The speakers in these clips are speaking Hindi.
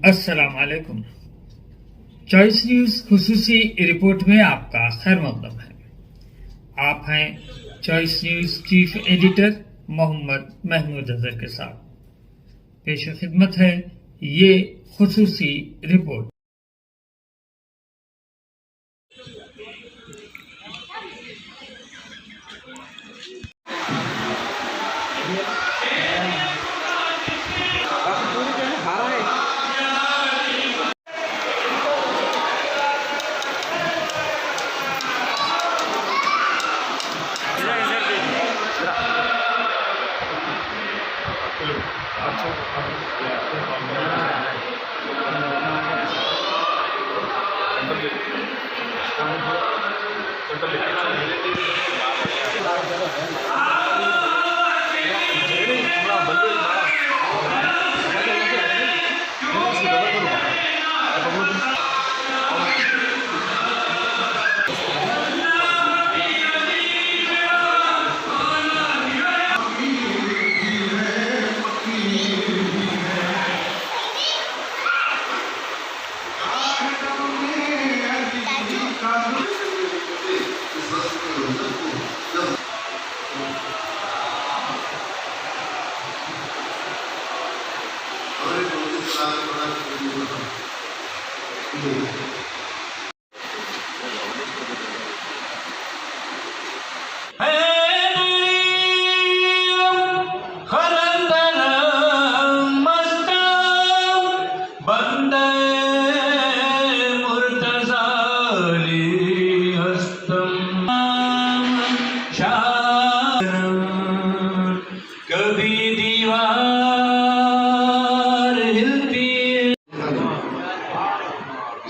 अस्सलाम वालेकुम। चॉइस न्यूज खुसूसी रिपोर्ट में आपका खैर मकदम है। आप हैं Choice News chief editor Mohammad Mahmood Azhar के साथ। पेश खिदमत है ये खुसूसी रिपोर्ट।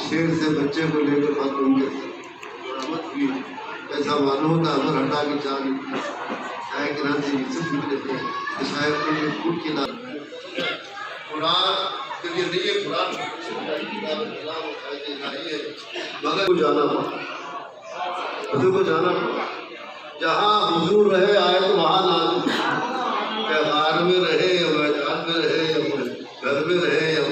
शेर से बच्चे को लेकर बात उनके बरामद की। ऐसा मालूम होता अगर हटा की चाल शायद के नाम से विकसित भी लेते हैं कि शायद उनके फूट के नाम कुरान के लिए नहीं है। कुरान मगर को जाना को जाना जहाँ हुजूर रहे आए तो वहाँ ना त्यौहार में रहे या मैदान में रहे या घर में रहे या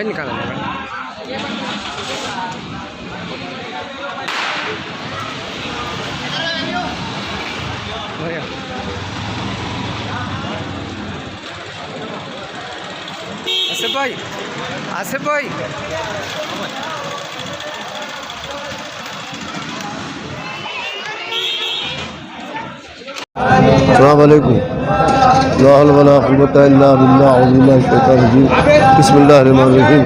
निकाला आसिफ भाई अस्सलाम वालेकुम। ला हौला वला कुव्वता इल्ला बिल्लाह औज़ु बिल्लाहि शैतानिर रजीम। बिस्मिल्लाहिर्रहमानिर्रहीम।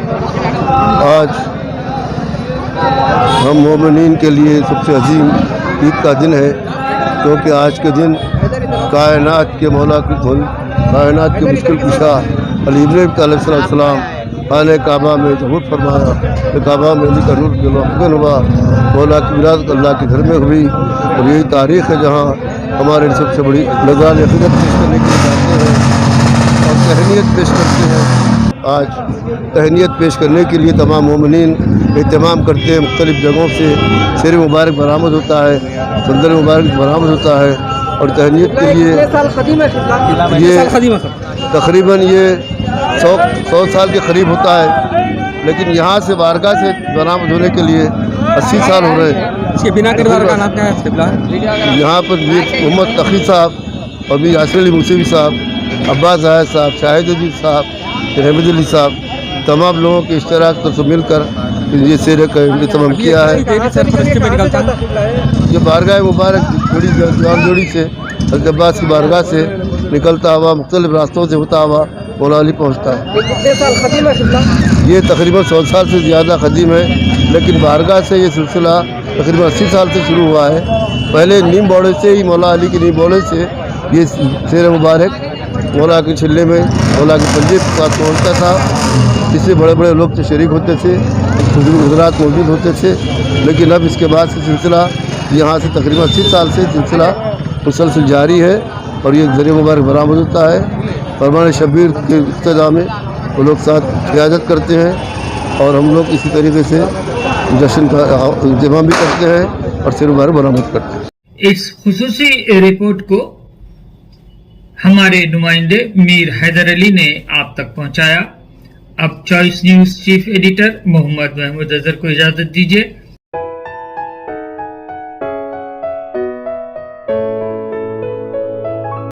आज हम मोमिनीन के लिए सबसे अजीम ईद का दिन है, क्योंकि आज के दिन कायनात के मौला की कायनात के मुश्किल कुशा अली इब्न अबी तालिब अलैहिस्सलाम खाने काबा में ज़हूर फरमाया कि काबा में अली का नूर जलवा हुआ मौला की विरासत अल्लाह के घर में हुई। और यही तारीख़ है जहाँ हमारे सबसे बड़ी नज़ार हकीकत पेश करने के लिए जाते हैं। और तहनीत पेश करते हैं। आज तहनीत पेश करने के लिए तमाम मोमिनीन एहतमाम करते हैं। मुख्तलिफ़ जगहों से शेर मुबारक बरामद होता है, संदर मुबारक बरामद होता है और तहनीत के लिए ये तकरीबन ये 100 साल के करीब होता है। लेकिन यहाँ से बारगाह से बरामद होने के लिए 80 साल हो रहे हैं। इसके बिना किरदार का नाम क्या है? यहाँ पर मीर मोहम्मद तकी साहब और मीर यासिर अली मूसवी साहब, अब्बास ज़ाहिद साहब, शाहिद अजीज साहब, रहमत अली साहब, तमाम लोगों के इश्तराक से मिलकर ये शेर का इंतजाम किया है। ये बारगाह मुबारक जोड़ी से हज़रत अब्बास की बारगाह से निकलता हुआ मुख्तलिफ रास्तों से होता हुआ मौला अली पहुँचता है। ये तकरीबन 100 साल से ज़्यादा क़दीम है, लेकिन बारगाह से ये सिलसिला तकरीबन 80 साल से शुरू हुआ है। पहले नीम बौड़े से ही मौला अली की नीम बौड़े से ये शेर मुबारक मौला के छिल्ले में मौला के पंजे के साथ पहुँचता था। इससे बड़े बड़े लोग शरीक होते थे, गुजरात मौजूद होते थे। लेकिन अब इसके बाद से सिलसिला यहाँ से तकरीबन 80 साल से सिलसिला मुसलसल जारी है और ये ज़रिया मुबारक बरामद होता है। फरमान शब्बीर के इब्तिदा में वो लोग साथ क़ियादत करते हैं और हम लोग इसी तरीके से जश्न का इंतज़ाम भी करते हैं और शेर मुबारक बरामद करते हैं। इस खुसूसी रिपोर्ट को हमारे नुमाइंदे मीर हैदर अली ने आप तक पहुंचाया। अब Choice News chief editor Mohammad Mahmood Azhar को इजाज़त दीजिए।